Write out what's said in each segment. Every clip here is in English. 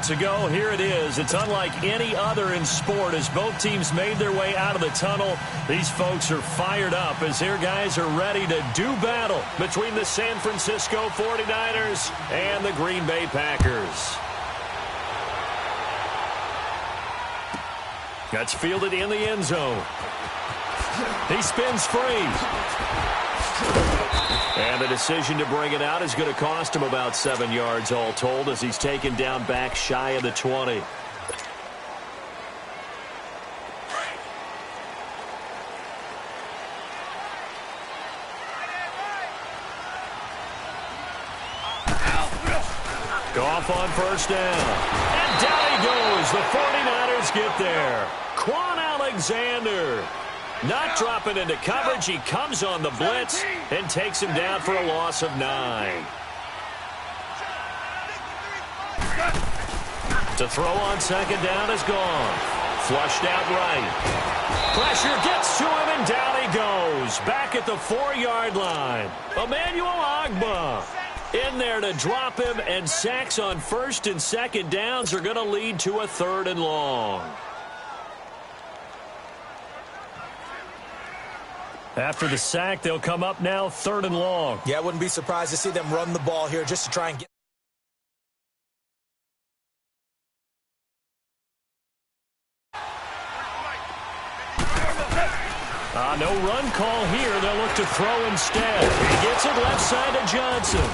minutes ago, here it is. It's unlike any other in sport as both teams made their way out of the tunnel. These folks are fired up as their guys are ready to do battle between the San Francisco 49ers and the Green Bay Packers. That's fielded in the end zone. He spins free. And the decision to bring it out is going to cost him about 7 yards all told as he's taken down back shy of the 20. Goff on first down. And down he goes. The 49ers get there. Quan Alexander. Not dropping into coverage. He comes on the blitz and takes him down for a loss of 9. To throw on second down is gone. Flushed out right. Pressure gets to him and down he goes. Back at the 4-yard line. Emmanuel Ogbah in there to drop him, and sacks on first and second downs are going to lead to a 3rd and long. After the sack, they'll come up now 3rd and long. Yeah, I wouldn't be surprised to see them run the ball here just to try and get. No run call here. They'll look to throw instead. He gets it left side to Johnson.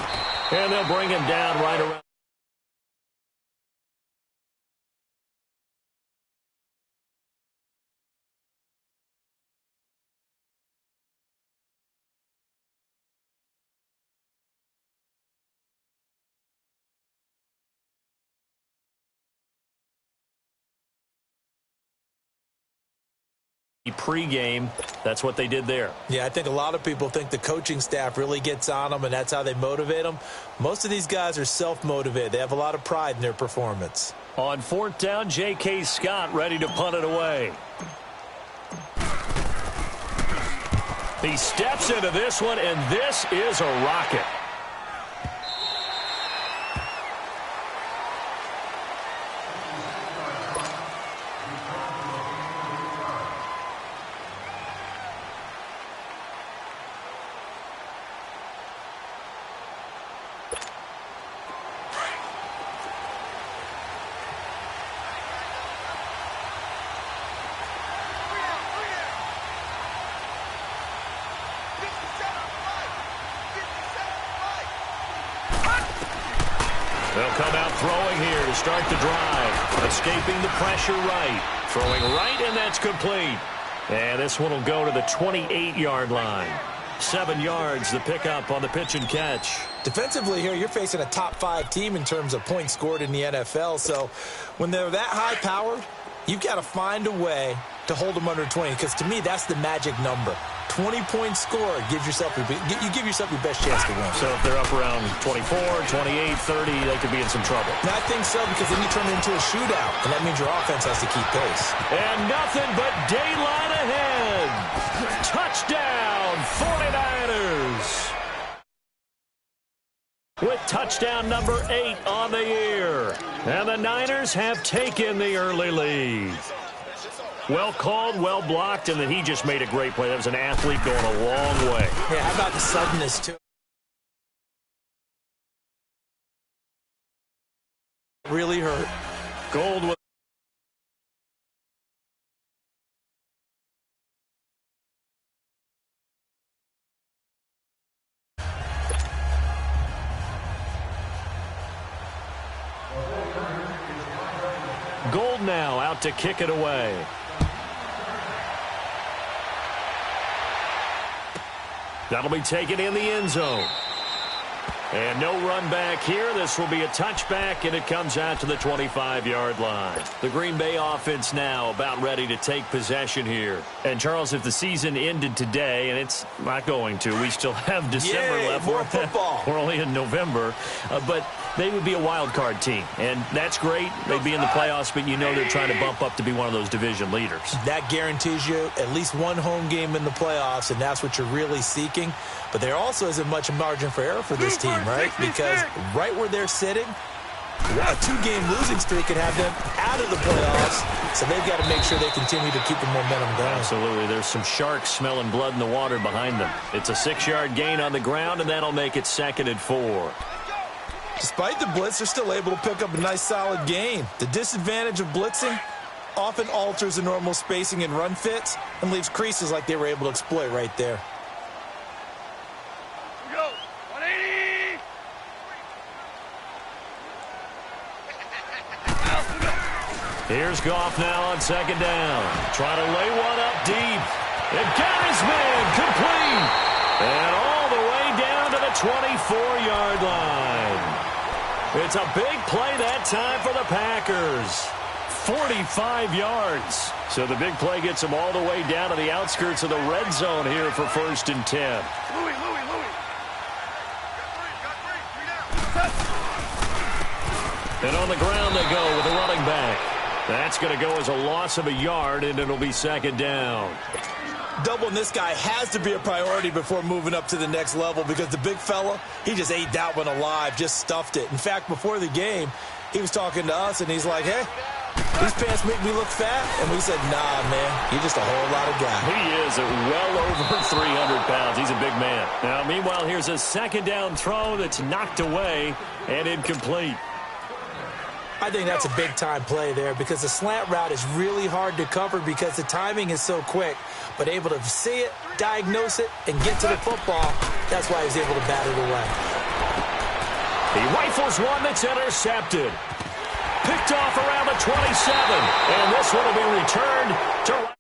And they'll bring him down right around. Pre-game, that's what they did there. Yeah, I think a lot of people think the coaching staff really gets on them, and that's how they motivate them. Most of these guys are self-motivated. They have a lot of pride in their performance. On 4th down, J.K. Scott ready to punt it away. He steps into this one, and this is a rocket. They'll come out throwing here to start the drive. Escaping the pressure right. Throwing right, and that's complete. And this one will go to the 28-yard line. 7 yards, the pickup on the pitch and catch. Defensively here, you're facing a top-5 team in terms of points scored in the NFL. So when they're that high-powered, you've got to find a way to hold them under 20. Because to me, that's the magic number. 20-point score gives yourself you give yourself your best chance to win. So if they're up around 24, 28, 30, they could be in some trouble. And I think so, because then you turn it into a shootout, and that means your offense has to keep pace. And nothing but daylight ahead. Touchdown, 49ers. With touchdown number 8 on the year. And the Niners have taken the early lead. Well called, well blocked, and then he just made a great play. That was an athlete going a long way. Yeah, how about the suddenness, too? Really hurt. Gold with Gold now out to kick it away. That'll be taken in the end zone. And no run back here. This will be a touchback, and it comes out to the 25-yard line. The Green Bay offense now about ready to take possession here. And, Charles, if the season ended today, and it's not going to, we still have December left. More football. We're only in November. But they would be a wild card team, and that's great. They'd be in the playoffs, but you know they're trying to bump up to be one of those division leaders. That guarantees you at least one home game in the playoffs, and that's what you're really seeking. But there also isn't much margin for error for this team, right? Because right where they're sitting, A 2-game losing streak can have them out of the playoffs, so they've got to make sure they continue to keep the momentum going. Absolutely. There's some sharks smelling blood in the water behind them. It's a 6-yard gain on the ground, and that'll make it 2nd and 4. Despite the blitz, they're still able to pick up a nice, solid gain. The disadvantage of blitzing often alters the normal spacing and run fits and leaves creases like they were able to exploit right there. Here's Goff now on 2nd down. Trying to lay one up deep. It got his man complete. And all the way down to the 24-yard line. It's a big play that time for the Packers. 45 yards. So the big play gets them all the way down to the outskirts of the red zone here for 1st and 10. And on the ground they go with the running back. That's going to go as a loss of a yard, and it'll be 2nd down. Doubling this guy has to be a priority before moving up to the next level because the big fella, he just ate that one alive, just stuffed it. In fact, before the game, he was talking to us, and he's like, hey, these pants make me look fat. And we said, nah, man, you're just a whole lot of guy. He is well over 300 pounds. He's a big man. Now, meanwhile, here's a 2nd down throw that's knocked away and incomplete. I think that's a big-time play there because the slant route is really hard to cover because the timing is so quick. But able to see it, diagnose it, and get to the football, that's why he's able to bat it away. He rifles one that's intercepted. Picked off around the 27. And this one will be returned to...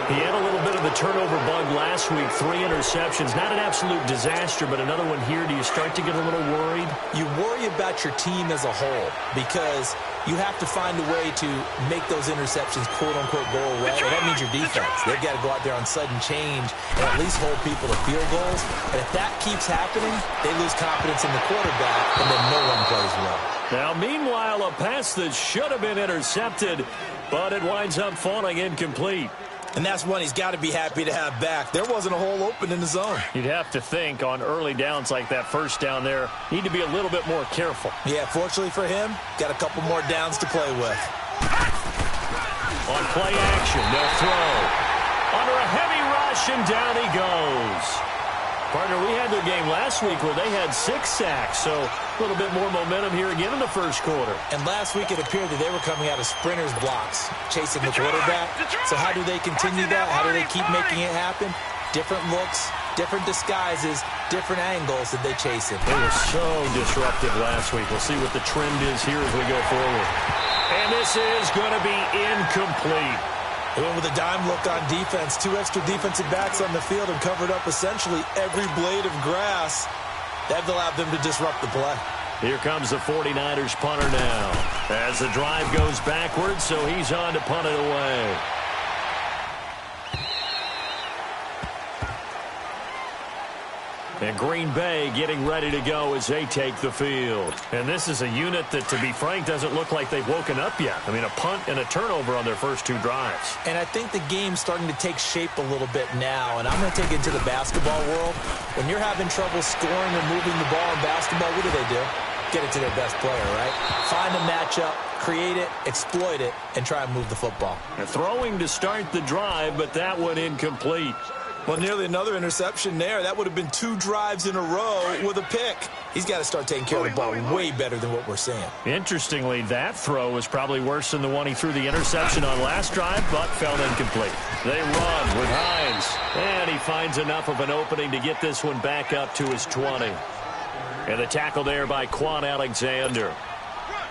He had a little bit of the turnover bug last week, 3 interceptions. Not an absolute disaster, but another one here. Do you start to get a little worried? You worry about your team as a whole because you have to find a way to make those interceptions, quote-unquote, go away. And that means your defense. They've got to go out there on sudden change and at least hold people to field goals. And if that keeps happening, they lose confidence in the quarterback, and then no one plays well. Now, meanwhile, a pass that should have been intercepted, but it winds up falling incomplete. And that's one he's got to be happy to have back. There wasn't a hole open in the zone. You'd have to think on early downs like that first down there, need to be a little bit more careful. Yeah, fortunately for him, got a couple more downs to play with. On play action, they'll throw. Under a heavy rush, and down he goes. Partner, we had their game last week where they had 6 sacks, so a little bit more momentum here again in the first quarter. And last week it appeared that they were coming out of sprinters blocks, chasing the quarterback. So how do they continue that? How do they keep making it happen? Different looks, different disguises, different angles that they chase it. They were so disruptive last week. We'll see what the trend is here as we go forward. And this is going to be incomplete. They went with a dime look on defense. 2 extra defensive backs on the field and covered up essentially every blade of grass. That allowed them to disrupt the play. Here comes the 49ers punter now. As the drive goes backwards, so he's on to punt it away. And Green Bay getting ready to go as they take the field. And this is a unit that, to be frank, doesn't look like they've woken up yet. I mean, a punt and a turnover on their first 2 drives. And I think the game's starting to take shape a little bit now. And I'm going to take it to the basketball world. When you're having trouble scoring or moving the ball in basketball, what do? Get it to their best player, right? Find a matchup, create it, exploit it, and try and move the football. And throwing to start the drive, but that one incomplete. Well, nearly another interception there. That would have been 2 drives in a row with a pick. He's got to start taking care of the ball way better than what we're seeing. Interestingly, that throw was probably worse than the one he threw the interception on last drive, but fell incomplete. They run with Hines, and he finds enough of an opening to get this one back up to his 20. And the tackle there by Quan Alexander.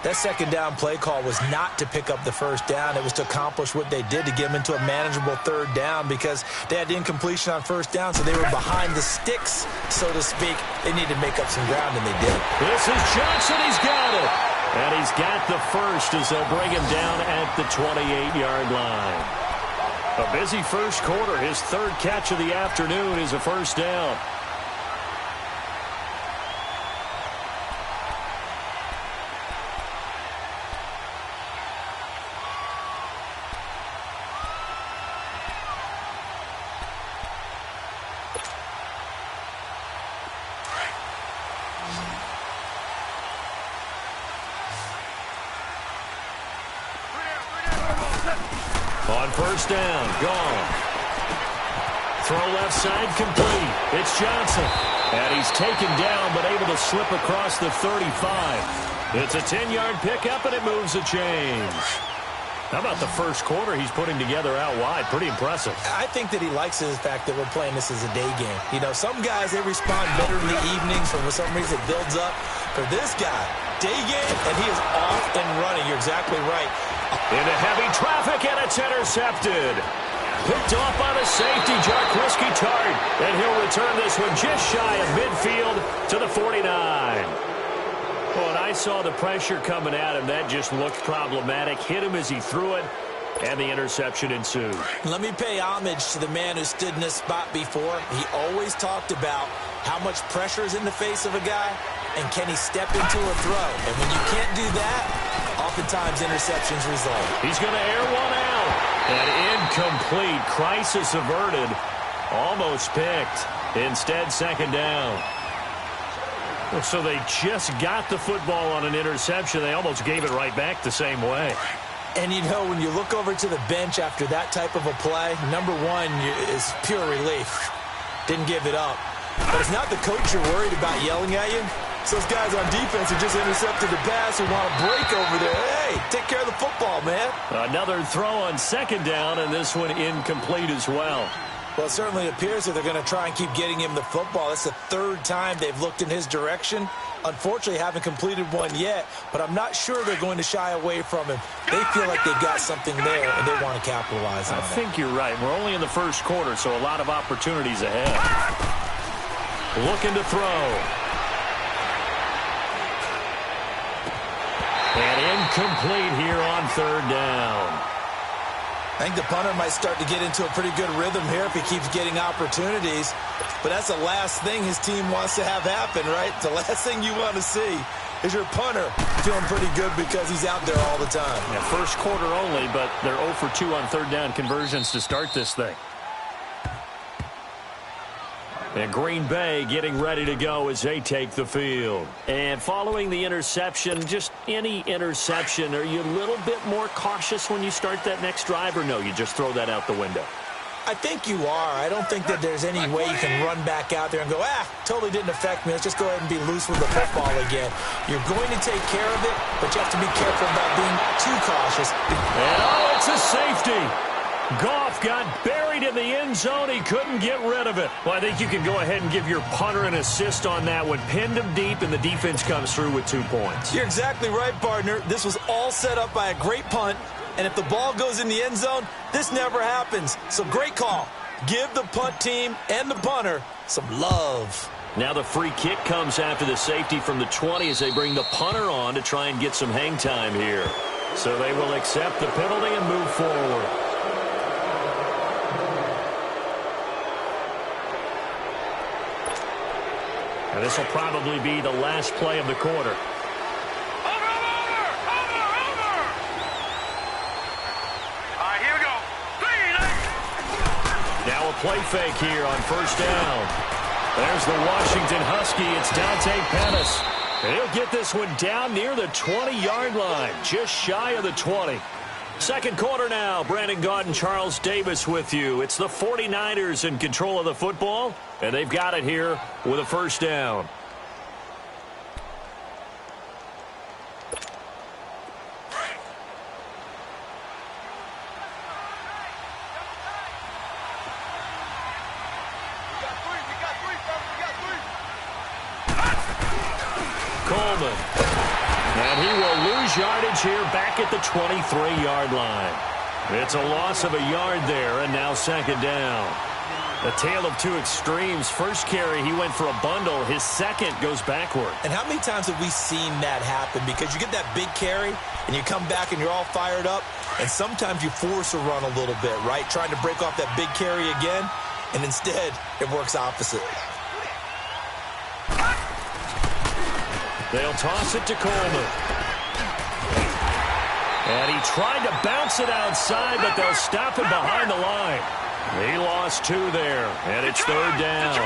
That second down play call was not to pick up the first down. It was to accomplish what they did to get them into a manageable third down because they had incompletion on first down, so they were behind the sticks, so to speak. They needed to make up some ground, and they did. This is Johnson. He's got it. And he's got the first as they'll bring him down at the 28-yard line. A busy first quarter. His 3rd catch of the afternoon is a first down. first down. Gone. Throw left side complete. It's Johnson. And he's taken down but able to slip across the 35. It's a 10-yard pickup, and it moves the chains. How about the first quarter he's putting together out wide? Pretty impressive. I think that he likes the fact that we're playing this as a day game. You know, some guys, they respond better in the evenings, for some reason it builds up. For this guy, day game, and he is off and running. You're exactly right. Into heavy traffic, and it's intercepted. Picked off by the safety, Jarquiski Tart. And he'll return this one just shy of midfield to the 49. Well, and I saw the pressure coming at him. That just looked problematic. Hit him as he threw it, and the interception ensued. Let me pay homage to the man who stood in this spot before. He always talked about how much pressure is in the face of a guy, and can he step into a throw. And when you can't do that, oftentimes interceptions result. He's going to air one out. And incomplete. Crisis averted. Almost picked. Instead, second down. So they just got the football on an interception. They almost gave it right back the same way. And, you know, when you look over to the bench after that type of a play, number one is pure relief. Didn't give it up. But it's not the coach you're worried about yelling at you. So those guys on defense who just intercepted the pass and want to break over there. Hey, take care of the football, man. Another throw on second down, and this one incomplete as well. Well, it certainly appears that they're going to try and keep getting him the football. That's the third time they've looked in his direction. Unfortunately, haven't completed one yet, but I'm not sure they're going to shy away from him. They feel like they've got something there, and they want to capitalize on it. I think you're right. We're only in the first quarter, so a lot of opportunities ahead. Looking to throw. And incomplete here on third down. I think the punter might start to get into a pretty good rhythm here if he keeps getting opportunities. But that's the last thing his team wants to have happen, right? The last thing you want to see is your punter feeling pretty good because he's out there all the time. Yeah, first quarter only, but they're 0 for 2 on third down conversions to start this thing. And Green Bay getting ready to go as they take the field. And following the interception, just any interception, are you a little bit more cautious when you start that next drive, or no, you just throw that out the window? I think you are. I don't think that there's any way you can run back out there and go, totally didn't affect me. Let's just go ahead and be loose with the football again. You're going to take care of it, but you have to be careful about being too cautious. And it's a safety. Goff got buried in the end zone. He couldn't get rid of it. Well, I think you can go ahead and give your punter an assist on that one. Pinned him deep, and the defense comes through with 2 points. You're exactly right, partner. This was all set up by a great punt, and if the ball goes in the end zone, this never happens. So great call. Give the punt team and the punter some love. Now the free kick comes after the safety from the 20 as they bring the punter on to try and get some hang time here. So they will accept the penalty and move forward. And this will probably be the last play of the quarter. Over! All right, here we go. Now a play fake here on first down. There's the Washington Husky. It's Dante Pettis. And he'll get this one down near the 20-yard line, just shy of the 20. Second quarter now. Brandon Gaudin, Charles Davis with you. It's the 49ers in control of the football, and they've got it here with a first down. Coleman. And he will lose yardage here back at the 23-yard line. It's a loss of a yard there, and now second down. A tale of two extremes. First carry, he went for a bundle. His second goes backward. And how many times have we seen that happen? Because you get that big carry, and you come back and you're all fired up, and sometimes you force a run a little bit, right? Trying to break off that big carry again, and instead it works opposite. They'll toss it to Coleman. And he tried to bounce it outside, but they'll stop him behind the line. He lost 2 there, and it's third down.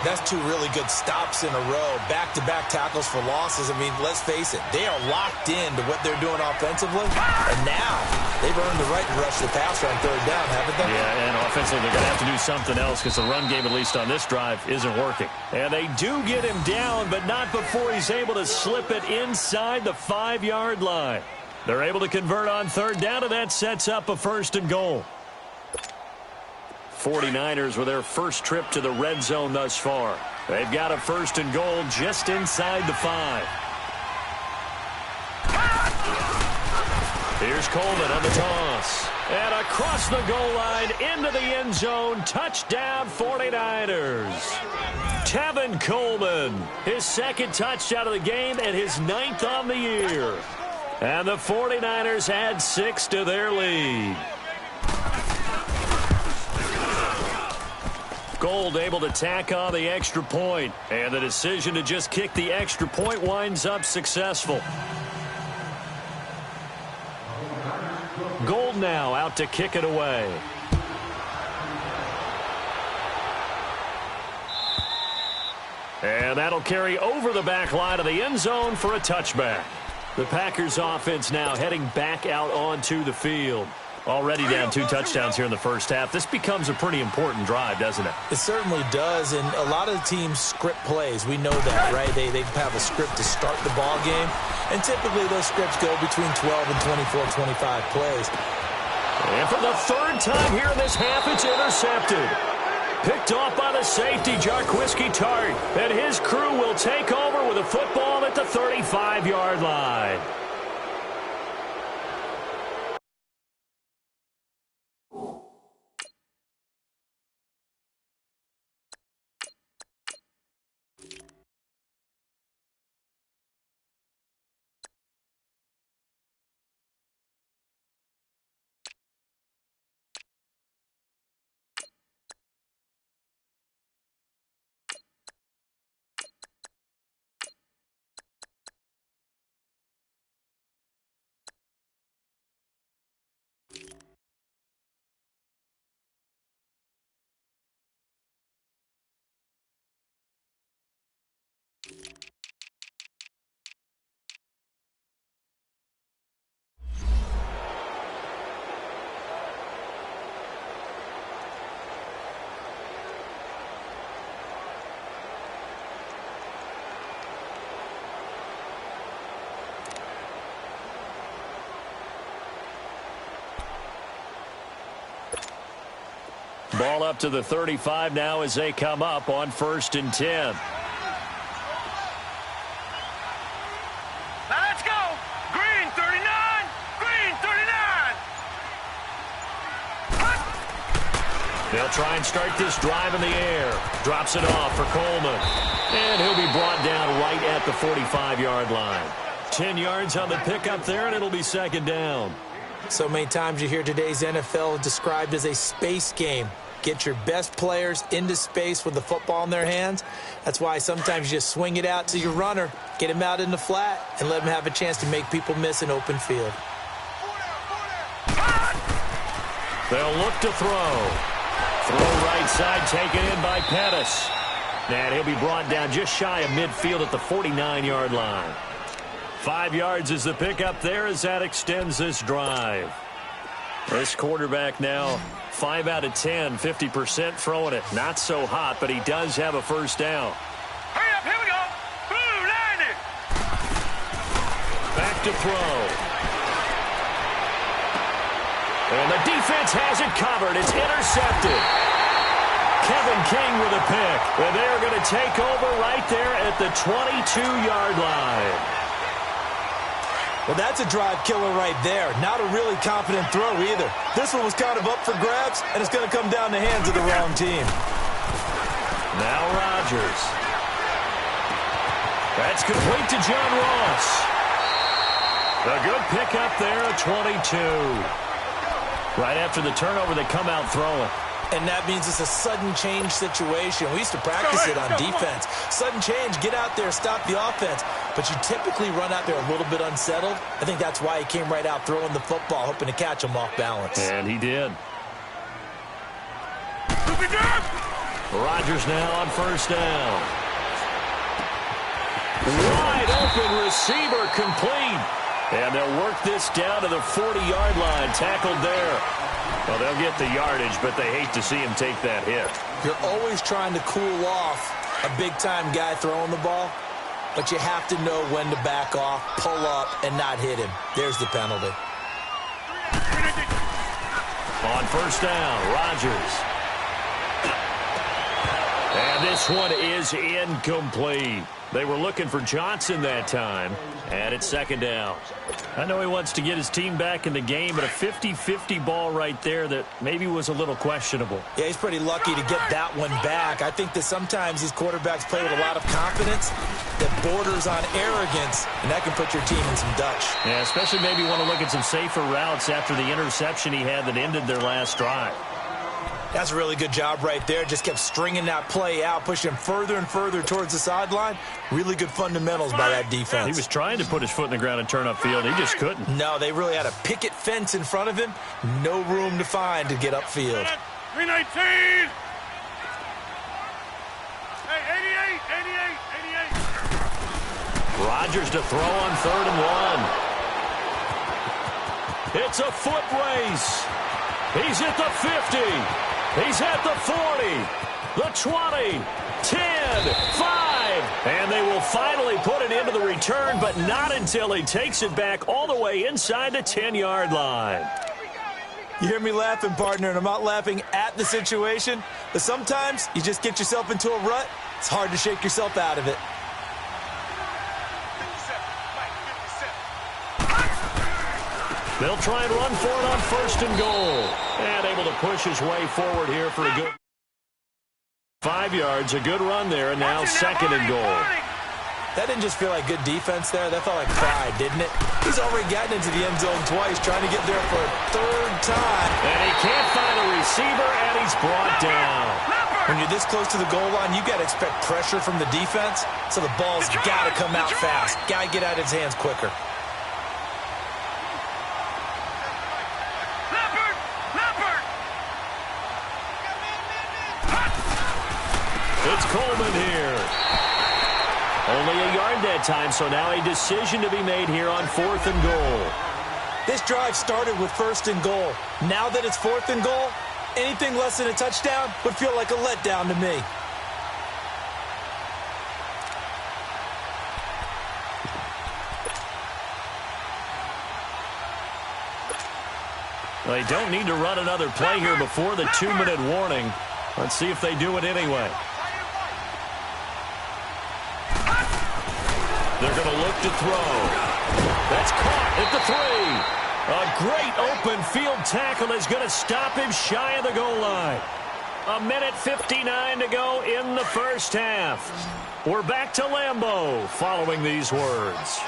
That's two really good stops in a row. Back-to-back tackles for losses. I mean, let's face it, they are locked into what they're doing offensively. And now they've earned the right to rush the passer on third down, haven't they? Yeah, and offensively they're going to have to do something else because the run game, at least on this drive, isn't working. And they do get him down, but not before he's able to slip it inside the 5-yard line. They're able to convert on third down, and that sets up a 1st and goal. 49ers with their first trip to the red zone thus far. They've got a 1st and goal just inside the 5. Here's Coleman on the toss. And across the goal line into the end zone. Touchdown 49ers. Tevin Coleman, his 2nd touchdown of the game and his 9th on the year. And the 49ers add 6 to their lead. Gold able to tack on the extra point, and the decision to just kick the extra point winds up successful. Gold now out to kick it away. And that'll carry over the back line of the end zone for a touchback. The Packers offense now heading back out onto the field. Already down 2 touchdowns here in the first half. This becomes a pretty important drive, doesn't it? It certainly does, and a lot of the teams script plays. We know that, right? They have a script to start the ball game, and typically those scripts go between 12 and 24, 25 plays. And for the 3rd time here in this half, it's intercepted. Picked off by the safety, Jarquiski Tart, and his crew will take over with a football at the 35-yard line. Ball up to the 35 now as they come up on 1st and 10. Now let's go. Green 39. Green 39. They'll try and start this drive in the air. Drops it off for Coleman. And he'll be brought down right at the 45-yard line. 10 yards on the pickup there, and it'll be 2nd down. So many times you hear today's NFL described as a space game. Get your best players into space with the football in their hands. That's why sometimes you just swing it out to your runner, get him out in the flat, and let him have a chance to make people miss an open field. They'll look to throw. Throw right side, taken in by Pettis. And he'll be brought down just shy of midfield at the 49-yard line. 5 yards is the pickup there as that extends this drive. This quarterback now 5 out of 10, 50% throwing it. Not so hot, but he does have a 1st down. Hurry up, here we go. Blue 90. Back to throw. And the defense has it covered. It's intercepted. Kevin King with a pick. And they're going to take over right there at the 22-yard line. Well, that's a drive killer right there. Not a really confident throw either. This one was kind of up for grabs, and it's going to come down the hands of the wrong team. Now Rodgers. That's complete to John Ross. A good pickup there at 22. Right after the turnover, they come out throwing. And that means it's a sudden change situation. We used to practice it on defense. Sudden change, get out there, stop the offense. But you typically run out there a little bit unsettled. I think that's why he came right out throwing the football, hoping to catch him off balance. And he did. Rodgers now on first down. Wide open receiver complete. And they'll work this down to the 40-yard line. Tackled there. Well, they'll get the yardage, but they hate to see him take that hit. You're always trying to cool off a big-time guy throwing the ball, but you have to know when to back off, pull up, and not hit him. There's the penalty. On first down, Rodgers. And this one is incomplete. They were looking for Johnson that time, and it's second down. I know he wants to get his team back in the game, but a 50-50 ball right there that maybe was a little questionable. Yeah, he's pretty lucky to get that one back. I think that sometimes these quarterbacks play with a lot of confidence that borders on arrogance, and that can put your team in some Dutch. Yeah, especially maybe want to look at some safer routes after the interception he had that ended their last drive. That's a really good job right there. Just kept stringing that play out, pushing him further and further towards the sideline. Really good fundamentals by that defense. He was trying to put his foot in the ground and turn upfield. He just couldn't. No, they really had a picket fence in front of him. No room to find to get upfield. 319! Hey, 88! Rodgers to throw on 3rd and 1. It's a foot race. He's at the 50. He's at the 40, the 20, 10, 5, and they will finally put it into the return, but not until he takes it back all the way inside the 10-yard line. You hear me laughing, partner, and I'm not laughing at the situation, but sometimes you just get yourself into a rut. It's hard to shake yourself out of it. They'll try and run for it on 1st and goal. And able to push his way forward here for a good 5 yards. A good run there, and now 2nd and goal. That didn't just feel like good defense there. That felt like pride, didn't it? He's already gotten into the end zone twice, trying to get there for a 3rd time. And he can't find a receiver, and he's brought down. When you're this close to the goal line, you got to expect pressure from the defense, so the ball's got to come out fast. Got to get out of his hands quicker. It's Coleman here. Only a yard that time, so now a decision to be made here on 4th and goal. This drive started with 1st and goal. Now that it's 4th and goal, anything less than a touchdown would feel like a letdown to me. They don't need to run another play here before the 2-minute warning. Let's see if they do it anyway. They're going to look to throw. That's caught at the 3. A great open field tackle is going to stop him shy of the goal line. 1:59 to go in the first half. We're back to Lambeau following these words.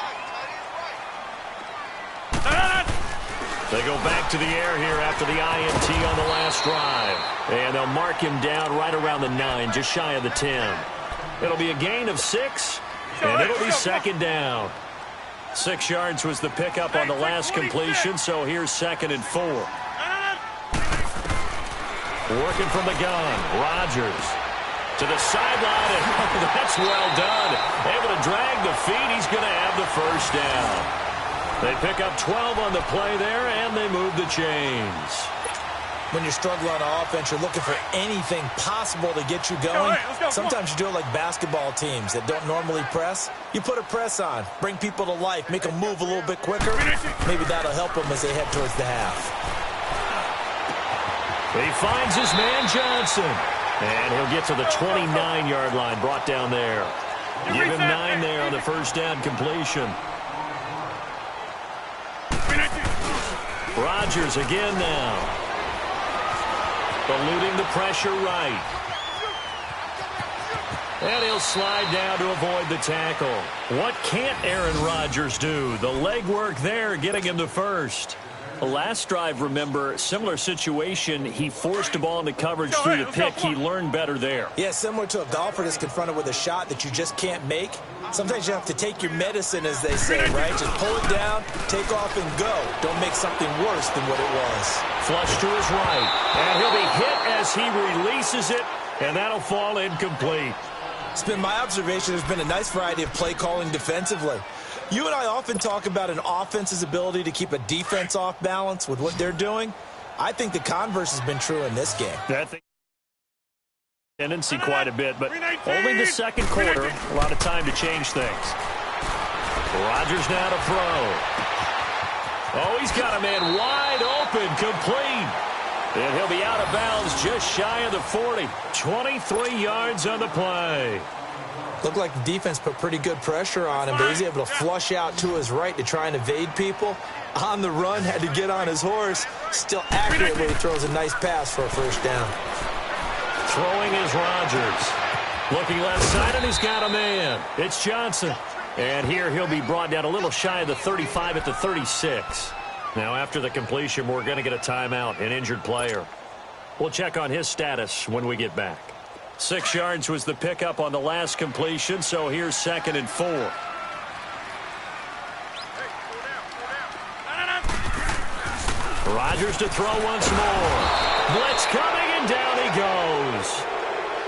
They go back to the air here after the INT on the last drive. And they'll mark him down right around the 9, just shy of the 10. It'll be a gain of 6, and it'll be 2nd down. 6 yards was the pickup on the last completion, so here's 2nd and 4. Working from the gun, Rodgers to the sideline, and that's well done. Able to drag the feet, he's going to have the first down. They pick up 12 on the play there, and they move the chains. When you're struggling on offense, you're looking for anything possible to get you going. Sometimes you do it like basketball teams that don't normally press. You put a press on, bring people to life, make them move a little bit quicker. Maybe that'll help them as they head towards the half. He finds his man Johnson, and he'll get to the 29-yard line, brought down there. Give him 9 there on the first down completion. Rodgers again now. Eluding the pressure right. And he'll slide down to avoid the tackle. What can't Aaron Rodgers do? The legwork there getting him the first. The last drive, remember, similar situation. He forced the ball into coverage through the pick. He learned better there. Yeah, similar to a golfer that's confronted with a shot that you just can't make. Sometimes you have to take your medicine, as they say, right? Just pull it down, take off, and go. Don't make something worse than what it was. Flush to his right, and he'll be hit as he releases it. And that'll fall incomplete. It's been my observation there's been a nice variety of play calling defensively. You and I often talk about an offense's ability to keep a defense off balance with what they're doing. I think the converse has been true in this game. That tendency quite a bit, but only the second quarter. A lot of time to change things. Rodgers now to throw. Oh, he's got a man wide open, complete. And he'll be out of bounds just shy of the 40. 23 yards on the play. Looked like the defense put pretty good pressure on him, but he's able to flush out to his right to try and evade people. On the run, had to get on his horse. Still accurate when he throws a nice pass for a first down. Throwing is Rodgers. Looking left side, and he's got a man. It's Johnson. And here he'll be brought down a little shy of the 35 at the 36. Now, after the completion, we're going to get a timeout, an injured player. We'll check on his status when we get back. 6 yards was the pickup on the last completion, so here's 2nd and 4. Rodgers to throw once more. Blitz coming, and down he goes.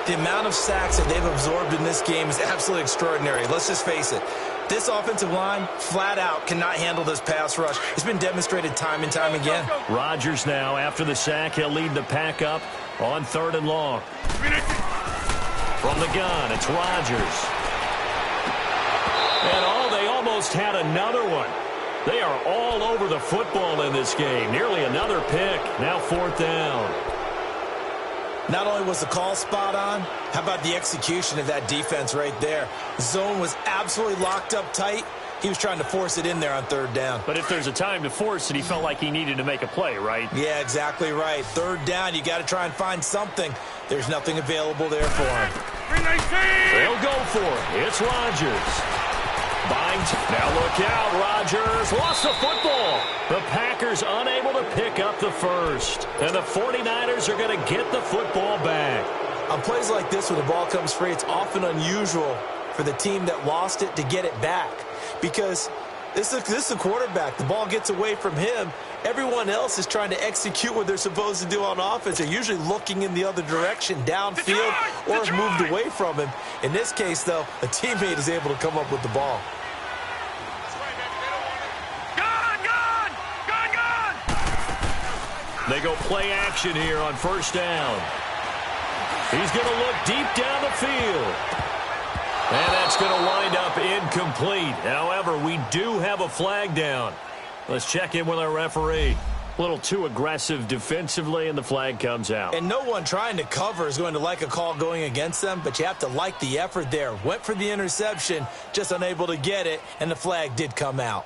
The amount of sacks that they've absorbed in this game is absolutely extraordinary. Let's just face it. This offensive line, flat out, cannot handle this pass rush. It's been demonstrated time and time again. Rodgers now, after the sack, he'll lead the pack up on 3rd and long. From the gun, it's Rodgers. And they almost had another one. They are all over the football in this game. Nearly another pick. Now 4th down. Not only was the call spot on, how about the execution of that defense right there? Zone was absolutely locked up tight. He was trying to force it in there on 3rd down. But if there's a time to force it, he felt like he needed to make a play, right? Yeah, exactly right. 3rd down, you got to try and find something. There's nothing available there for him. They'll go for it. It's Rodgers. Binds. Now look out. Rodgers lost the football. The Packers unable to pick up the first. And the 49ers are going to get the football back. On plays like this, when the ball comes free, it's often unusual for the team that lost it to get it back. Because this is the quarterback. The ball gets away from him. Everyone else is trying to execute what they're supposed to do on offense. They're usually looking in the other direction, downfield, or have moved away from him. In this case, though, a teammate is able to come up with the ball. They go play action here on 1st down. He's going to look deep down the field. And that's going to wind up incomplete. However, we do have a flag down. Let's check in with our referee. A little too aggressive defensively, and the flag comes out. And no one trying to cover is going to like a call going against them, but you have to like the effort there. Went for the interception, just unable to get it, and the flag did come out.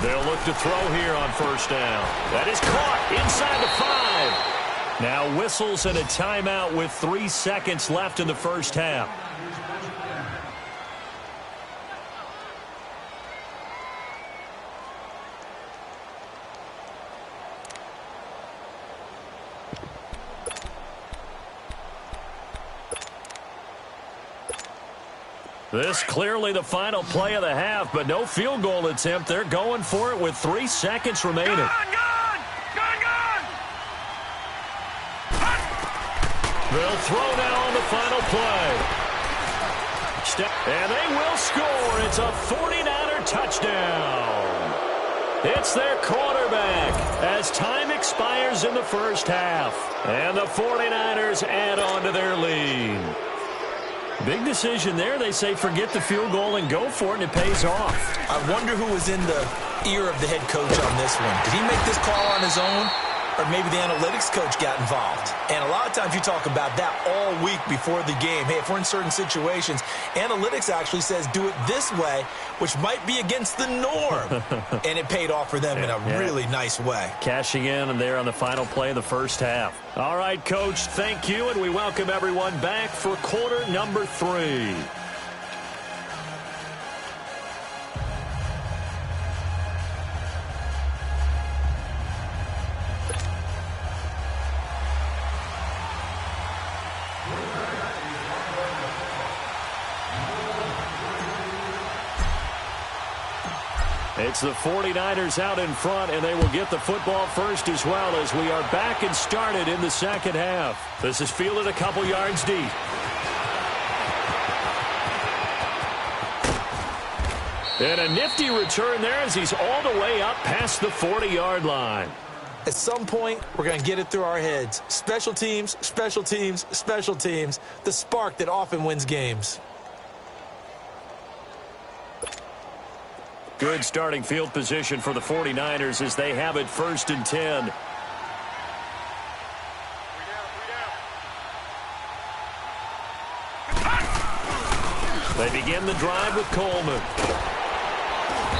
They'll look to throw here on 1st down. That is caught inside the 5. Now whistles and a timeout with 3 seconds left in the first half. This clearly the final play of the half, but no field goal attempt. They're going for it with 3 seconds remaining. Gun! They'll throw now on the final play. And they will score. It's a 49er touchdown. It's their quarterback as time expires in the first half. And the 49ers add on to their lead. Big decision there. They say forget the field goal and go for it, and it pays off. I wonder who was in the ear of the head coach on this one. Did he make this call on his own? Or maybe the analytics coach got involved. And a lot of times you talk about that all week before the game. Hey, if we're in certain situations, analytics actually says do it this way, which might be against the norm. And it paid off for them in a really nice way. Cashing in and there on the final play of the first half. All right, Coach, thank you, and we welcome everyone back for quarter number 3. It's the 49ers out in front, and they will get the football first as well as we are back and started in the second half. This is fielded a couple yards deep. And a nifty return there as he's all the way up past the 40-yard line. At some point, we're going to get it through our heads. Special teams, special teams, special teams. The spark that often wins games. Good starting field position for the 49ers as they have it 1st and 10. They begin the drive with Coleman.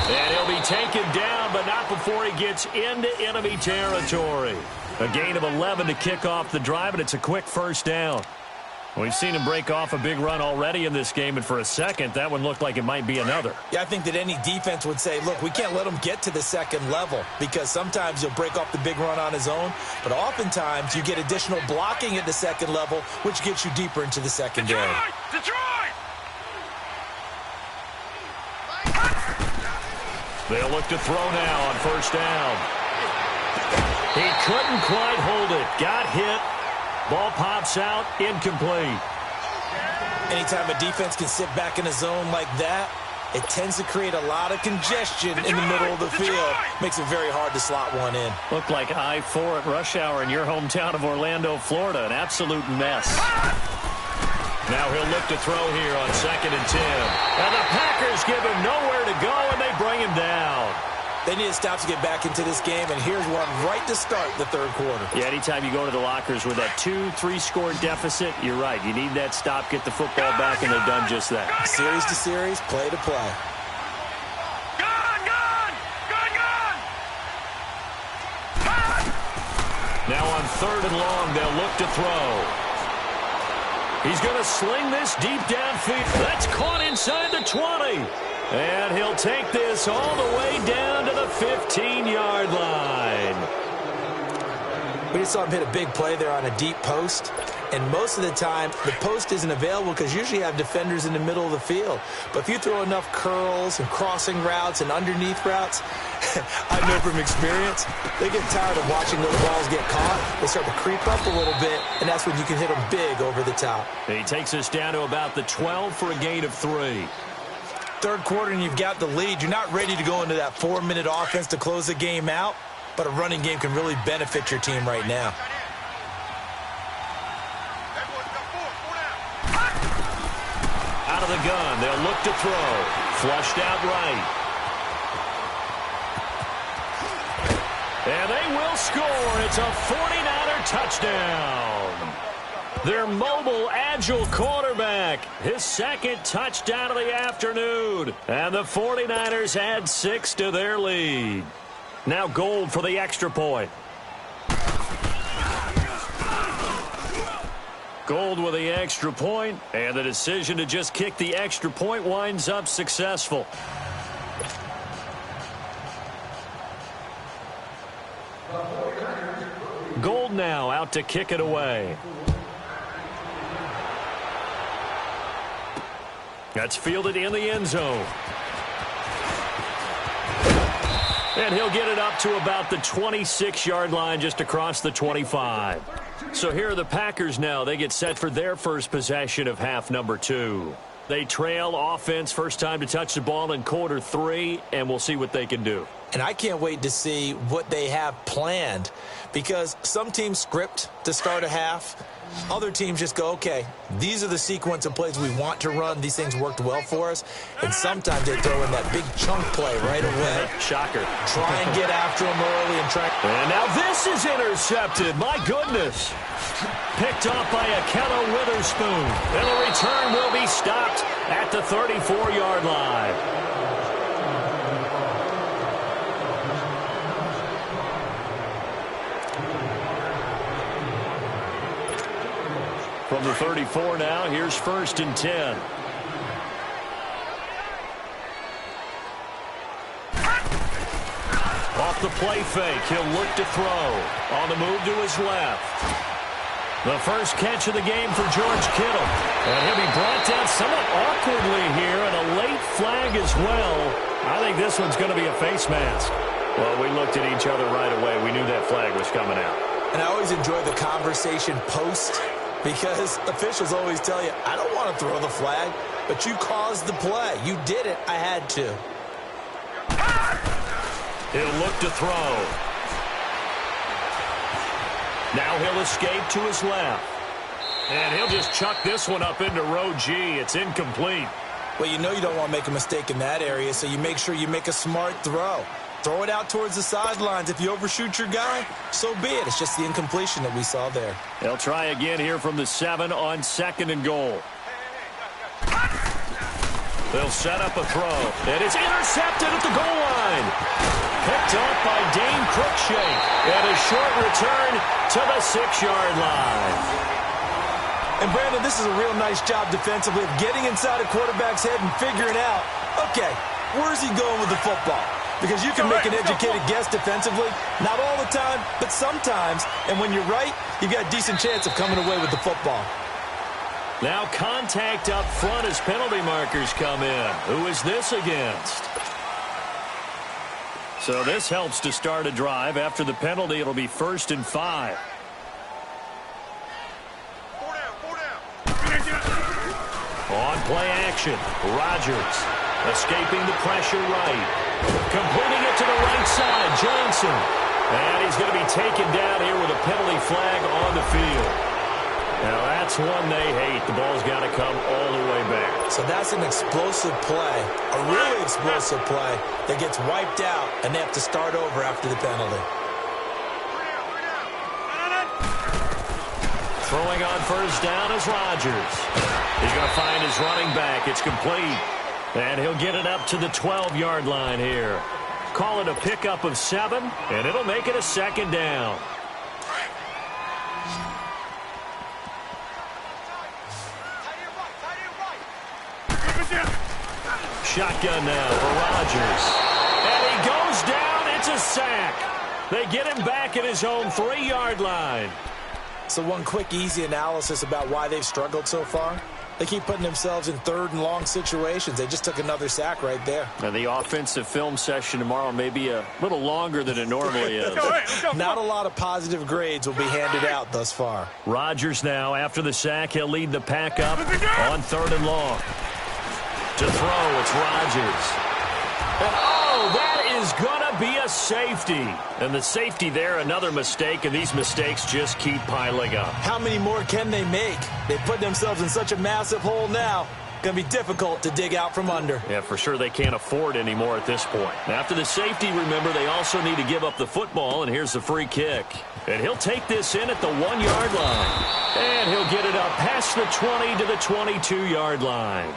And he'll be taken down, but not before he gets into enemy territory. A gain of 11 to kick off the drive, and it's a quick first down. We've seen him break off a big run already in this game, and for a second, that one looked like it might be another. Yeah, I think that any defense would say, look, we can't let him get to the second level because sometimes he'll break off the big run on his own, but oftentimes you get additional blocking at the second level, which gets you deeper into the secondary. Detroit! They'll look to throw now on first down. He couldn't quite hold it. Got hit. Ball pops out. Incomplete. Anytime a defense can sit back in a zone like that, it tends to create a lot of congestion in the middle of the field. Makes it very hard to slot one in. Looked like I-4 at rush hour in your hometown of Orlando, Florida. An absolute mess. Now he'll look to throw here on 2nd and 10. And the Packers give him nowhere to go, and they bring him down. They need to stop to get back into this game, and here's one right to start the third quarter. Yeah, anytime you go to the lockers with that 2-3 score deficit, you're right. You need that stop, get the football back, and they've done just that. Series to series, play to play. Now on 3rd and long, they'll look to throw. He's going to sling this deep downfield. That's caught inside the 20. And he'll take this all the way down to the 15-yard line. We just saw him hit a big play there on a deep post. And most of the time, the post isn't available because usually you have defenders in the middle of the field. But if you throw enough curls and crossing routes and underneath routes, I know from experience, they get tired of watching those balls get caught. They start to creep up a little bit, and that's when you can hit them big over the top. He takes us down to about the 12 for a gain of 3. Third quarter, and you've got the lead. You're not ready to go into that 4-minute offense to close the game out, but a running game can really benefit your team right now. Out of the gun, they'll look to throw. Flushed out right. And they will score. It's a 49er touchdown. Their mobile, agile quarterback. His second touchdown of the afternoon. And the 49ers add 6 to their lead. Now Gold for the extra point. Gold with the extra point, and the decision to just kick the extra point winds up successful. Gold now out to kick it away. That's fielded in the end zone. And he'll get it up to about the 26-yard line just across the 25. So here are the Packers now. They get set for their first possession of half number 2. They trail offense first time to touch the ball in quarter 3, and we'll see what they can do. And I can't wait to see what they have planned because some teams script to start a half. Other teams just go, okay, these are the sequence of plays we want to run. These things worked well for us. And sometimes they throw in that big chunk play right away. Shocker. Try and get after them early and try. And now this is intercepted. My goodness. Picked off by Akello Witherspoon. And the return will be stopped at the 34-yard line. From the 34 now, here's 1st and 10. Off the play fake, he'll look to throw. On the move to his left. The first catch of the game for George Kittle. And he'll be brought down somewhat awkwardly here, and a late flag as well. I think this one's going to be a face mask. Well, we looked at each other right away. We knew that flag was coming out. And I always enjoy the conversation post because officials always tell you, I don't want to throw the flag, but you caused the play. You did it. I had to. He'll look to throw. Now he'll escape to his left. And he'll just chuck this one up into row G. It's incomplete. Well, you know you don't want to make a mistake in that area, so you make sure you make a smart throw. Throw it out towards the sidelines. If you overshoot your guy, so be it. It's just the incompletion that we saw there. They'll try again here from the 7 on 2nd and goal. They'll set up a throw. And it's intercepted at the goal line. Picked off by Dane Cruikshank. And a short return to the 6-yard line. And, Brandon, this is a real nice job defensively of getting inside a quarterback's head and figuring out, okay, where's he going with the football? Because you can make an educated guess defensively. Not all the time, but sometimes. And when you're right, you've got a decent chance of coming away with the football. Now contact up front as penalty markers come in. Who is this against? So this helps to start a drive. After the penalty, it'll be 1st and 5. On play action, Rodgers escaping the pressure right. Completing it to the right side, Johnson. And he's going to be taken down here with a penalty flag on the field. Now that's one they hate. The ball's got to come all the way back. So that's an explosive play, a really explosive play that gets wiped out, and they have to start over after the penalty. Throwing on 1st down is Rodgers. He's going to find his running back. It's complete. And he'll get it up to the 12-yard line here. Call it a pickup of 7, and it'll make it a 2nd down. Shotgun now for Rodgers. And he goes down. It's a sack. They get him back at his own 3-yard line. So one quick, easy analysis about why they've struggled so far. They keep putting themselves in 3rd and long situations. They just took another sack right there. And the offensive film session tomorrow may be a little longer than it normally is. Not a lot of positive grades will be handed out thus far. Rodgers now, after the sack, he'll lead the pack up on 3rd and long. To throw, it's Rodgers. And oh, that is going to be a safety. And the safety there, another mistake, and these mistakes just keep piling up. How many more can they make? They put themselves in such a massive hole now. Going to be difficult to dig out from under. Yeah, for sure they can't afford anymore at this point. After the safety, remember, they also need to give up the football, and here's the free kick. And he'll take this in at the 1-yard line. And he'll get it up past the 20 to the 22-yard line.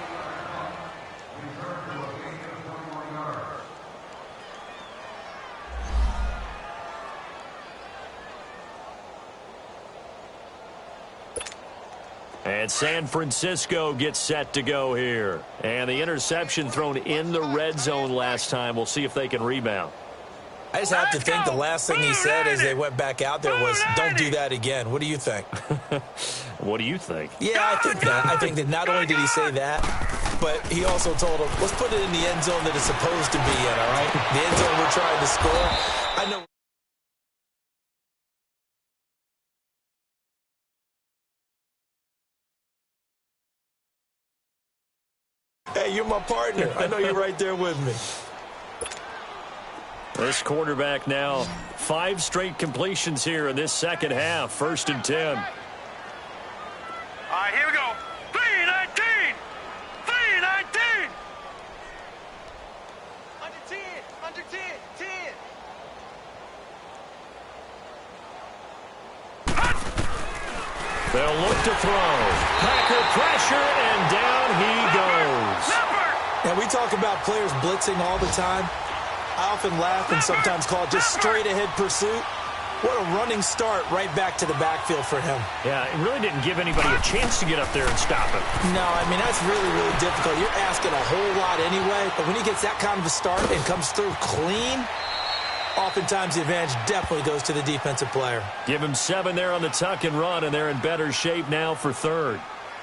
And San Francisco gets set to go here. And the interception thrown in the red zone last time. We'll see if they can rebound. I just have to think the last thing he said as they went back out there was, don't do that again. What do you think? What do you think? Yeah, I think that. I think that not only did he say that, but he also told him, let's put it in the end zone that it's supposed to be in, all right? The end zone we're trying to score. I know. Hey, you're my partner. I know you're right there with me. This quarterback now, 5 straight completions here in this second half. 1st and 10. All right, here we go. 3-19. 3-19. Under 10. Under 10. 10. They'll look to throw. Packer pressure, and down he goes. And we talk about players blitzing all the time. I often laugh and sometimes call it just straight-ahead pursuit. What a running start right back to the backfield for him. Yeah, it really didn't give anybody a chance to get up there and stop him. No, I mean, that's really, really difficult. You're asking a whole lot anyway, but when he gets that kind of a start and comes through clean, oftentimes the advantage definitely goes to the defensive player. Give him 7 there on the tuck and run, and they're in better shape now for 3rd.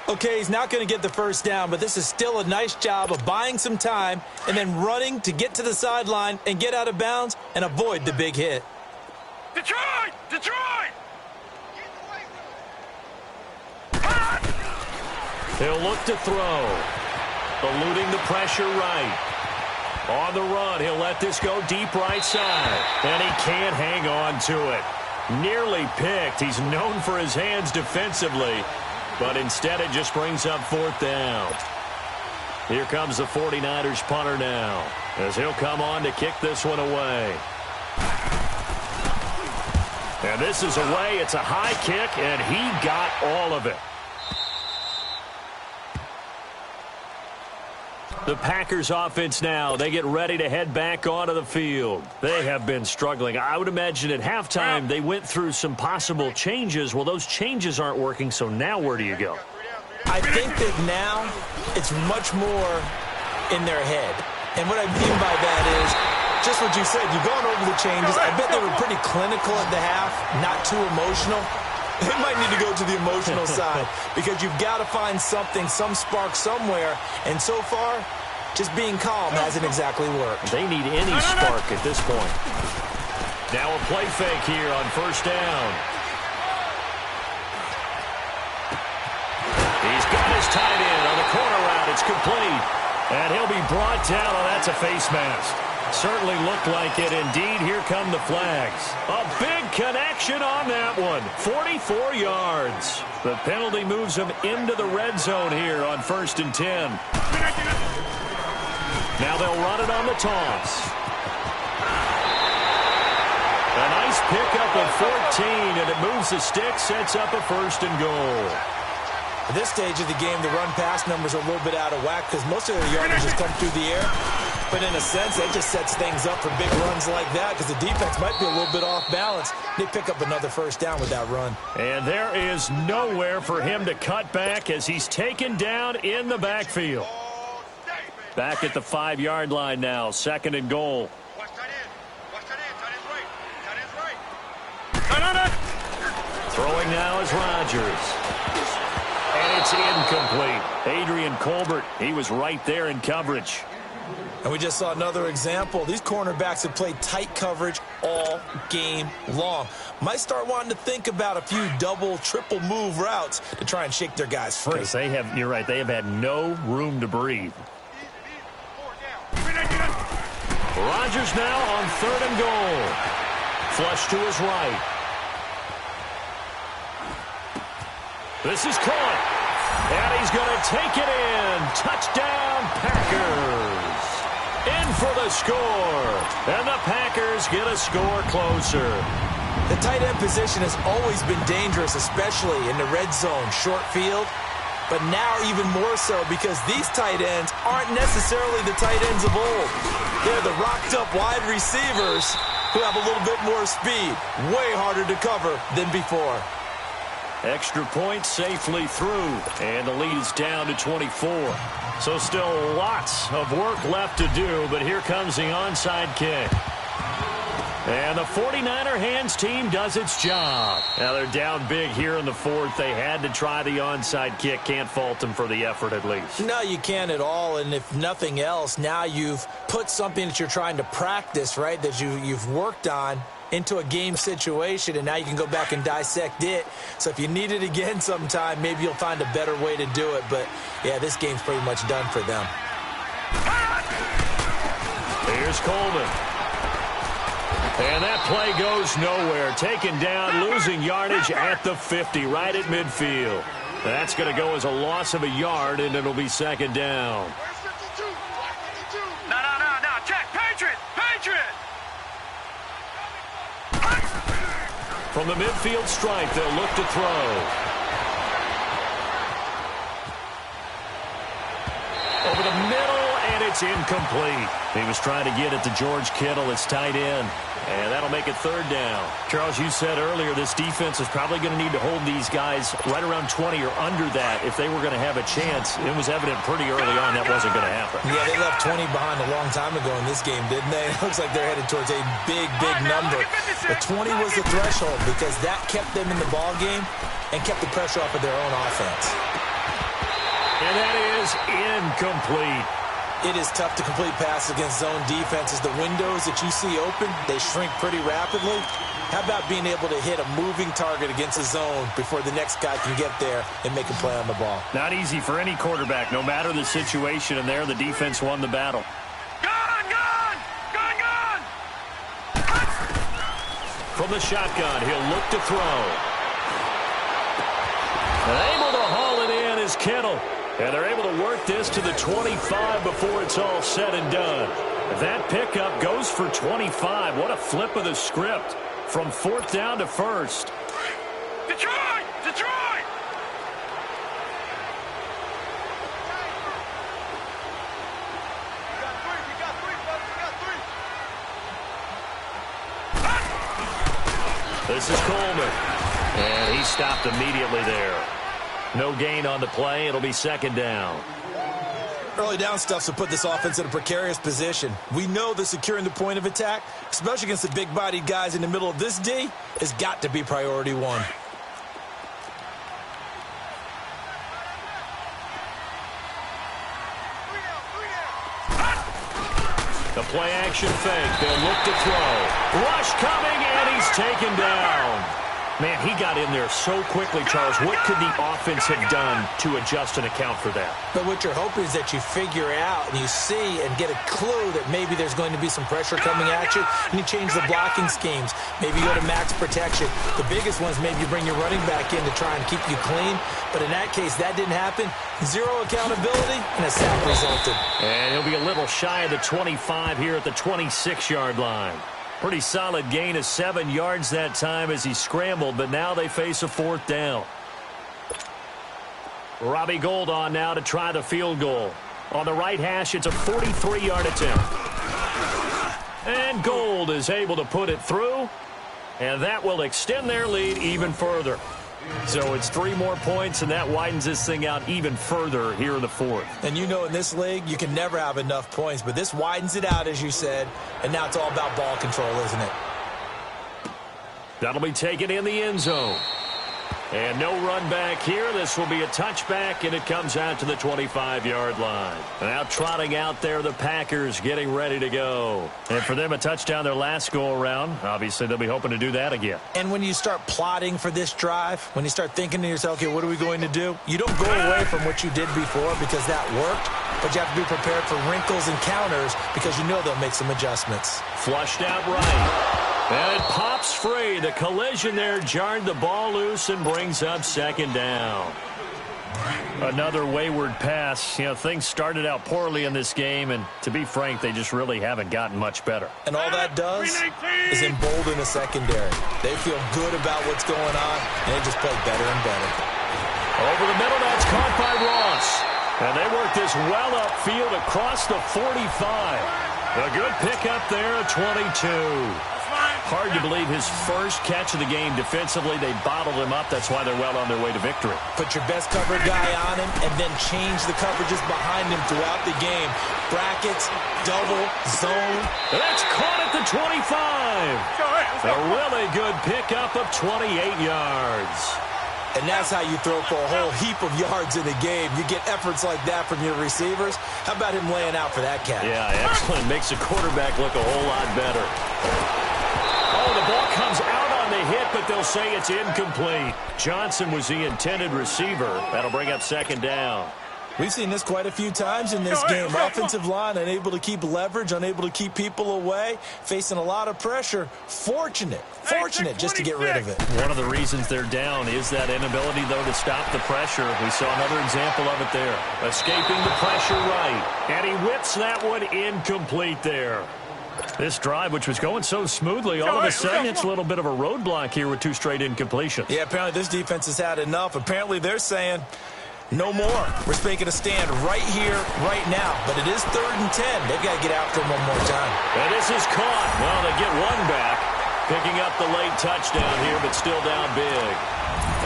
Okay, he's not going to get the first down, but this is still a nice job of buying some time and then running to get to the sideline and get out of bounds and avoid the big hit. Detroit! Detroit! He'll look to throw. Eluding the pressure right. On the run, he'll let this go deep right side. And he can't hang on to it. Nearly picked. He's known for his hands defensively. But instead it just brings up fourth down. Here comes the 49ers punter now, as he'll come on to kick this one away. And this is away. It's a high kick, and he got all of it. The Packers offense now, they get ready to head back onto the field. They have been struggling. I would imagine at halftime they went through some possible changes. Well, those changes aren't working, so now where do you go? I think that now it's much more in their head. And what I mean by that is just what you said. You've gone over the changes. I bet they were pretty clinical at the half, not too emotional. They might need to go to the emotional side because you've got to find something, some spark somewhere. And so far, just being calm hasn't exactly worked. They need any spark at this point. Now a play fake here on first down. He's got his tight end on the corner route. It's complete. And he'll be brought down. Oh, that's a face mask. Certainly looked like it. Indeed, here come the flags. A big connection on that one. 44 yards. The penalty moves him into the red zone here on 1st and 10. Now they'll run it on the toss. A nice pickup of 14, and it moves the stick, sets up a 1st and goal. At this stage of the game, the run-pass numbers are a little bit out of whack because most of their yardage has come through the air. But in a sense, that just sets things up for big runs like that because the defense might be a little bit off balance. They pick up another first down with that run. And there is nowhere for him to cut back as he's taken down in the backfield. Back at the 5-yard line now, 2nd and goal. Throwing now is Rodgers. And it's incomplete. Adrian Colbert, he was right there in coverage. And we just saw another example. These cornerbacks have played tight coverage all game long. Might start wanting to think about a few double, triple move routes to try and shake their guys free. Because they have, you're right, they have had no room to breathe. Rodgers now on 3rd and goal. Flush to his right. This is caught. And he's going to take it in. Touchdown, Packers. In for the score. And the Packers get a score closer. The tight end position has always been dangerous, especially in the red zone, short field. But now even more so because these tight ends aren't necessarily the tight ends of old. They're the rocked-up wide receivers who have a little bit more speed. Way harder to cover than before. Extra point safely through, and the lead is down to 24. So still lots of work left to do, but here comes the onside kick. And the 49er hands team does its job. Now they're down big here in the 4th. They had to try the onside kick. Can't fault them for the effort at least. No, you can't at all, and if nothing else, now you've put something that you're trying to practice, right, that you've worked on into a game situation, and now you can go back and dissect it. So if you need it again sometime, maybe you'll find a better way to do it. But, yeah, this game's pretty much done for them. Here's Coleman. And that play goes nowhere. Taken down, losing yardage at the 50, right at midfield. That's going to go as a loss of a yard, and it'll be 2nd down. No. Check. Patriot. From the midfield stripe, they'll look to throw. Over the middle, and it's incomplete. He was trying to get it to George Kittle. It's tight end. And that'll make it 3rd down. Charles, you said earlier this defense is probably going to need to hold these guys right around 20 or under that if they were going to have a chance. It was evident pretty early on that wasn't going to happen. Yeah, they left 20 behind a long time ago in this game, didn't they? It looks like they're headed towards a big number. But 20 was the threshold because that kept them in the ball game and kept the pressure off of their own offense. And that is incomplete. It is tough to complete passes against zone defenses. The windows that you see open, they shrink pretty rapidly. How about being able to hit a moving target against a zone before the next guy can get there and make a play on the ball? Not easy for any quarterback, no matter the situation, and there the defense won the battle. Gun! From the shotgun, he'll look to throw. And able to haul it in is Kittle. And they're able to work this to the 25 before it's all said and done. That pickup goes for 25. What a flip of the script. From 4th down to 1st. Detroit! This is Coleman. And he stopped immediately there. No gain on the play. It'll be 2nd down. Early down stuff to put this offense in a precarious position. We know that securing the point of attack, especially against the big-bodied guys in the middle of this D, has got to be priority one. The play-action fake. They'll look to throw. Rush coming, and he's taken down. Man, he got in there so quickly, Charles. What could the offense have done to adjust and account for that? But what you're hoping is that you figure out and you see and get a clue that maybe there's going to be some pressure coming at you, and you change the blocking schemes. Maybe you go to max protection. The biggest one is maybe you bring your running back in to try and keep you clean. But in that case, that didn't happen. Zero accountability, and a sack resulted. And he'll be a little shy of the 25 here at the 26-yard line. Pretty solid gain of 7 yards that time as he scrambled, but now they face a 4th down. Robbie Gould on now to try the field goal. On the right hash, it's a 43-yard attempt. And Gould is able to put it through, and that will extend their lead even further. So it's 3 more points, and that widens this thing out even further here in the 4th. And you know in this league, you can never have enough points, but this widens it out, as you said, and now it's all about ball control, isn't it? That'll be taken in the end zone. And no run back here. This will be a touchback, and it comes out to the 25-yard line. Now trotting out there, the Packers getting ready to go. And for them, a touchdown their last go-around. Obviously, they'll be hoping to do that again. And when you start plotting for this drive, when you start thinking to yourself, okay, what are we going to do? You don't go away from what you did before because that worked, but you have to be prepared for wrinkles and counters because you know they'll make some adjustments. Flushed out right. And it pops free. The collision there jarred the ball loose and brings up 2nd down. Another wayward pass. You know, things started out poorly in this game, and to be frank, they just really haven't gotten much better. And all that does is embolden the secondary. They feel good about what's going on, and they just play better and better. Over the middle, that's caught by Ross. And they work this well upfield across the 45. A good pickup there at 22. Hard to believe his first catch of the game defensively. They bottled him up. That's why they're well on their way to victory. Put your best cover guy on him and then change the coverages behind him throughout the game. Brackets, double, zone. That's caught at the 25. A really good pickup of 28 yards. And that's how you throw for a whole heap of yards in a game. You get efforts like that from your receivers. How about him laying out for that catch? Yeah, excellent. Makes the quarterback look a whole lot better. Oh, the ball comes out on the hit, but they'll say it's incomplete. Johnson was the intended receiver. That'll bring up 2nd down. We've seen this quite a few times in this game. Offensive line unable to keep leverage, unable to keep people away, facing a lot of pressure. Fortunate just to get rid of it. One of the reasons they're down is that inability, though, to stop the pressure. We saw another example of it there. Escaping the pressure right. And he whips that one incomplete there. This drive, which was going so smoothly, all of a sudden it's a little bit of a roadblock here with 2 straight incompletions. Yeah, apparently this defense has had enough. Apparently they're saying, no more. We're making a stand right here, right now. But it is 3rd and 10. They've got to get after him one more time. And this is caught. Well, they get one back. Picking up the late touchdown here, but still down big.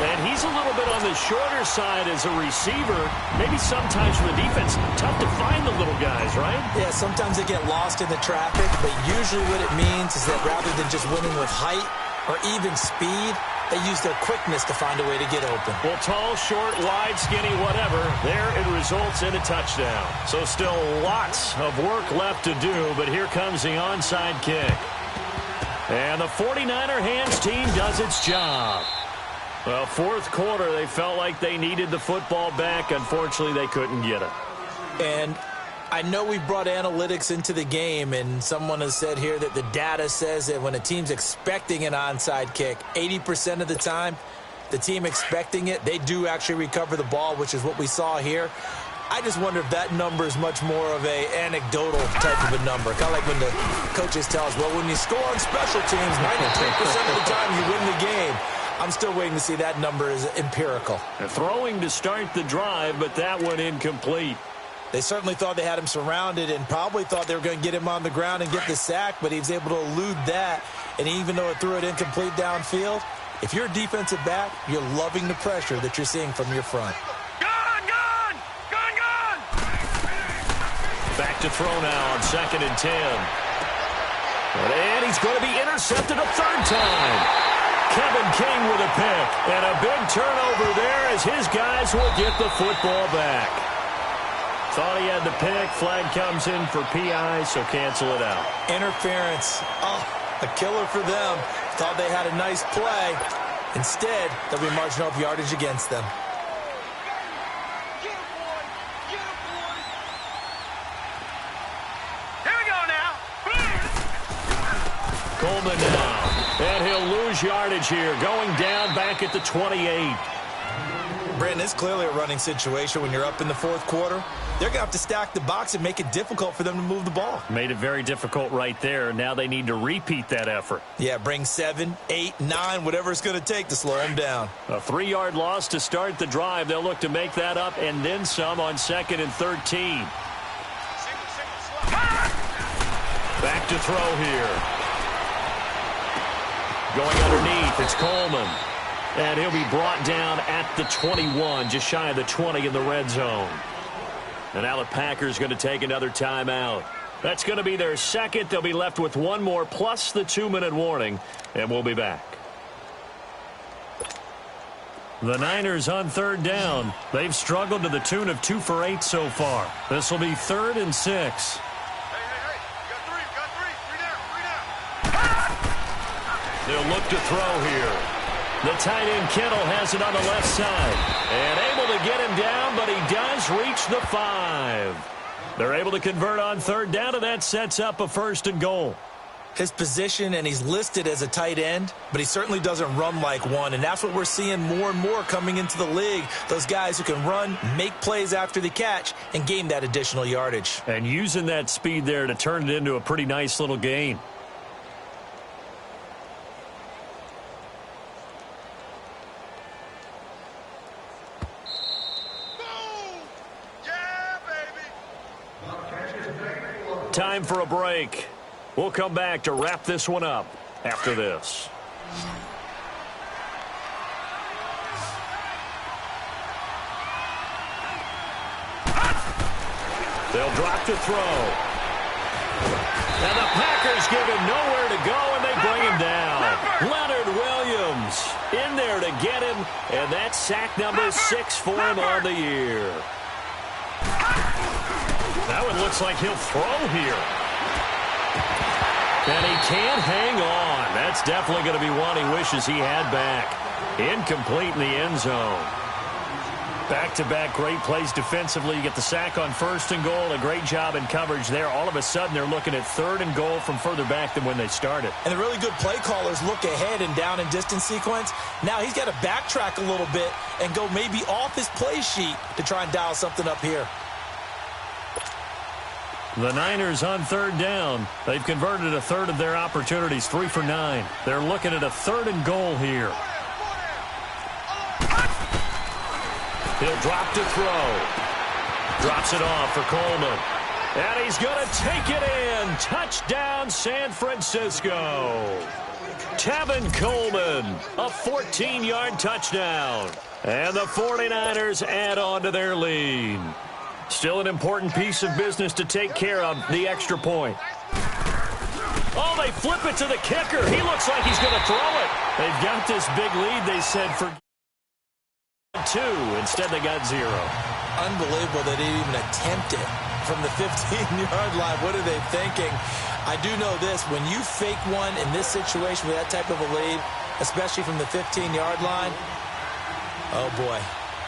And he's a little bit on the shorter side as a receiver. Maybe sometimes for the defense, tough to find the little guys, right? Yeah, sometimes they get lost in the traffic, but usually what it means is that rather than just winning with height or even speed, They used their quickness to find a way to get open. Well, tall, short, wide, skinny, whatever, there it results in a touchdown. So still lots of work left to do, but here comes the onside kick. And the 49er hands team does its job. Well, fourth quarter, they felt like they needed the football back. Unfortunately, they couldn't get it. And I know we brought analytics into the game, and someone has said here that the data says that when a team's expecting an onside kick, 80% of the time, the team expecting it, they do actually recover the ball, which is what we saw here. I just wonder if that number is much more of a anecdotal type of a number. Kind of like when the coaches tell us, well, when you score on special teams, 93% of the time you win the game. I'm still waiting to see that number is empirical. They're throwing to start the drive, but that one incomplete. They certainly thought they had him surrounded and probably thought they were going to get him on the ground and get the sack, but he was able to elude that. And even though it threw it incomplete downfield, if you're a defensive back, you're loving the pressure that you're seeing from your front. Gone! Back to throw now on 2nd and 10. And he's going to be intercepted a third time. Kevin King with a pick. And a big turnover there as his guys will get the football back. Thought he had the pick. Flag comes in for PI, so cancel it out. Interference. Oh, a killer for them. Thought they had a nice play. Instead, they'll be marching up yardage against them. Here we go now. Coleman now. And he'll lose yardage here. Going down back at the 28. Brandon, it's clearly a running situation when you're up in the fourth quarter. They're going to have to stack the box and make it difficult for them to move the ball. Made it very difficult right there. Now they need to repeat that effort. Yeah, bring 7, 8, 9, whatever it's going to take to slow them down. A 3-yard loss to start the drive. They'll look to make that up and then some on 2nd and 13. Back to throw here. Going underneath, it's Coleman. And he'll be brought down at the 21, just shy of the 20 in the red zone. And now the Packers going to take another timeout. That's going to be their second. They'll be left with one more plus the 2-minute warning, and we'll be back. The Niners on 3rd down. They've struggled to the tune of 2 for 8 so far. This will be 3rd and 6. They'll look to throw here. The tight end Kittle has it on the left side. And able to get him down, but he does reach the 5. They're able to convert on 3rd down, and that sets up a 1st and goal. His position, and he's listed as a tight end, but he certainly doesn't run like one, and that's what we're seeing more and more coming into the league. Those guys who can run, make plays after the catch, and gain that additional yardage. And using that speed there to turn it into a pretty nice little gain. Time for a break. We'll come back to wrap this one up after this. They'll drop to throw. And the Packers give him nowhere to go, and they bring him down. Leonard Williams in there to get him, and that's sack number 6 for him on the year. That one looks like he'll throw here. And he can't hang on. That's definitely going to be one he wishes he had back. Incomplete in the end zone. Back-to-back great plays defensively. You get the sack on 1st and goal. A great job in coverage there. All of a sudden, they're looking at 3rd and goal from further back than when they started. And the really good play callers look ahead and down and distance sequence. Now he's got to backtrack a little bit and go maybe off his play sheet to try and dial something up here. The Niners on 3rd down. They've converted a third of their opportunities, 3 for 9. They're looking at a 3rd and goal here. He'll drop to throw. Drops it off for Coleman. And he's going to take it in. Touchdown, San Francisco. Tevin Coleman, a 14-yard touchdown. And the 49ers add on to their lead. Still an important piece of business to take care of, the extra point. Oh, they flip it to the kicker. He looks like he's going to throw it. They've got this big lead, they said, for 2. Instead, they got 0. Unbelievable they didn't even attempt it from the 15-yard line. What are they thinking? I do know this. When you fake one in this situation with that type of a lead, especially from the 15-yard line, oh, boy.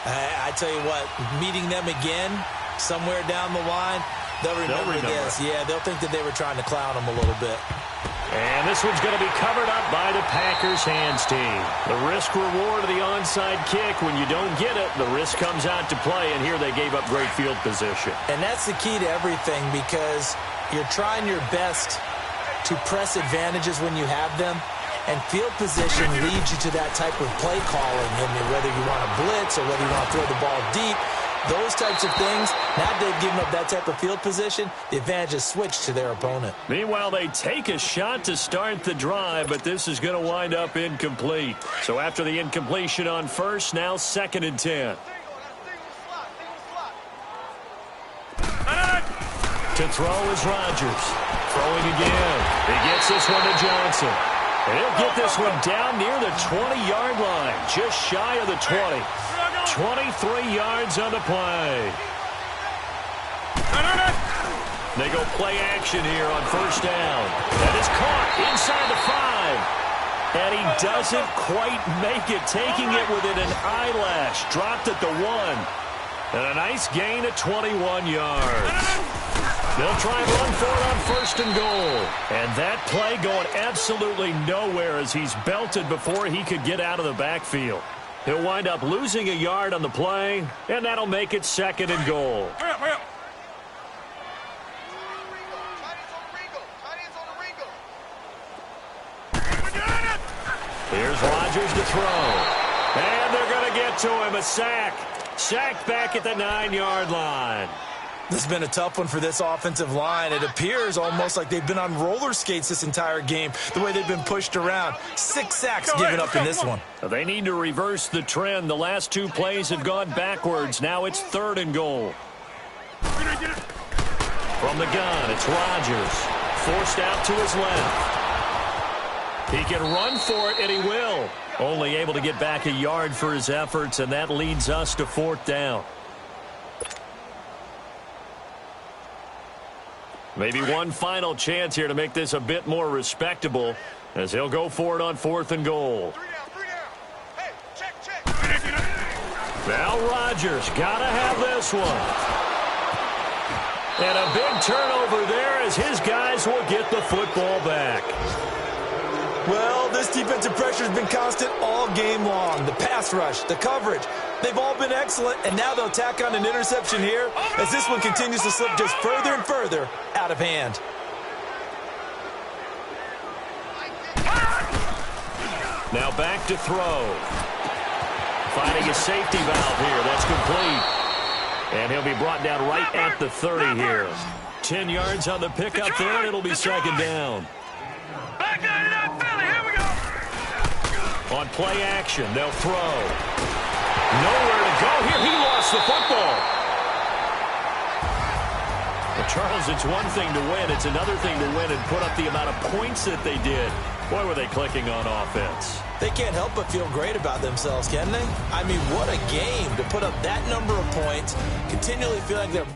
I tell you what, meeting them again somewhere down the line, they'll remember this. Yeah, they'll think that they were trying to clown them a little bit. And this one's going to be covered up by the Packers hands team. The risk reward of the onside kick. When you don't get it, the risk comes out to play, and here they gave up great field position. And that's the key to everything, because you're trying your best to press advantages when you have them. And field position leads you to that type of play calling. I mean, whether you want to blitz or whether you want to throw the ball deep, those types of things, now that they've given up that type of field position, the advantage is switched to their opponent. Meanwhile, they take a shot to start the drive, but this is going to wind up incomplete. So after the incompletion on first, now 2nd and 10. To throw is Rodgers. Throwing again. He gets this one to Johnson. And he'll get this one down near the 20-yard line, just shy of the 20. 23 yards on the play. They go play action here on first down. That is caught inside the 5. And he doesn't quite make it, taking it within an eyelash. Dropped at the 1. And a nice gain of 21 yards. They'll try and run for it on first and goal. And that play going absolutely nowhere as he's belted before he could get out of the backfield. He'll wind up losing a yard on the play, and that'll make it 2nd and goal. Here's Rodgers to throw. And they're going to get to him. A sack. Sacked back at the 9-yard line. This has been a tough one for this offensive line. It appears almost like they've been on roller skates this entire game, the way they've been pushed around. 6 sacks given up in this one. They need to reverse the trend. The last 2 plays have gone backwards. Now it's 3rd and goal. From the gun, it's Rodgers. Forced out to his left. He can run for it, and he will. Only able to get back a yard for his efforts, and that leads us to 4th down. Maybe one final chance here to make this a bit more respectable as he'll go for it on 4th and goal. Hey, check. Now Rodgers got to have this one. And a big turnover there as his guys will get the football back. Well, this defensive pressure has been constant all game long. The pass rush, the coverage, they've all been excellent, and now they'll tack on an interception here as this one continues to slip just further and further out of hand. Now back to throw. Finding a safety valve here. That's complete. And he'll be brought down right at the 30 here. 10 yards on the pickup there, and it'll be 2nd down. On play action, they'll throw. Nowhere to go here. He lost the football. Well, Charles, it's one thing to win. It's another thing to win and put up the amount of points that they did. Boy, were they clicking on offense. They can't help but feel great about themselves, can they? I mean, what a game to put up that number of points, continually feel like they're